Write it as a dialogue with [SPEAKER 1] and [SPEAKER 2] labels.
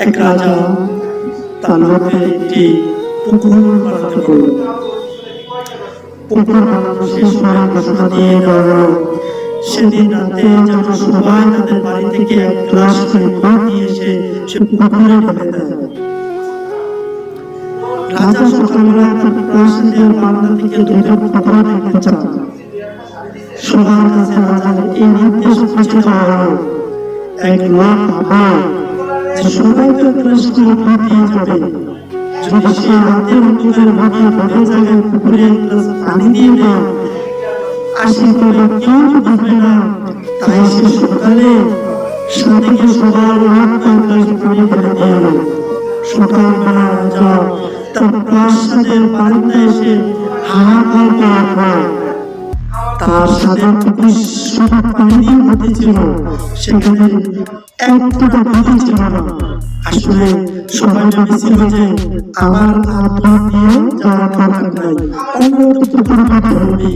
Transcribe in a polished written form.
[SPEAKER 1] এক রাজা তার লোকের একটি পুকুর বানাতে বলল। পুকুর বানানো শেষ হয়ে ঘোষণা দিয়ে দেওয়া হলো, সেদিন রাতে যেন সবাই তাদের বাড়ি থেকে এক গ্লাস করে পানি নিয়ে এসে সে পুকুরে ঢেলে দেয়। রাজা সকালবেলা তার প্রাসাদের বারান্দা থেকে দুটো ফটো দেখতে চান। সবার কাছে রাজার এই নির্দেশ পৌঁছে দেওয়া হলো, এক লোক ভাবে যে সবাইকে গ্লাস করে পানি দিয়ে যাবে, যদি সে রাতে অন্ধকারে ভাবে ভোরের জায়গায় পুকুরে এক গ্লাস পানি দিয়ে দেয়, আশীর্বাদ কেউ বুঝবে না, তাই সে সকালে সাথে সবার হাত গ্লাস পানি ঢেলে দিয়ে এলো। সকালবেলা রাজা তার প্রাসাদের বারান্দায় এসে হাহাকার করার পর তার সাথে পানি দিয়ে ভর্তি ছিল, সেখানে একটা পানি ছিল না। আসলে সবাই ভেবেছিল যে আমার আর দিয়ে যাওয়ার দরকার নাই, অন্য পুকুর পানি হবে।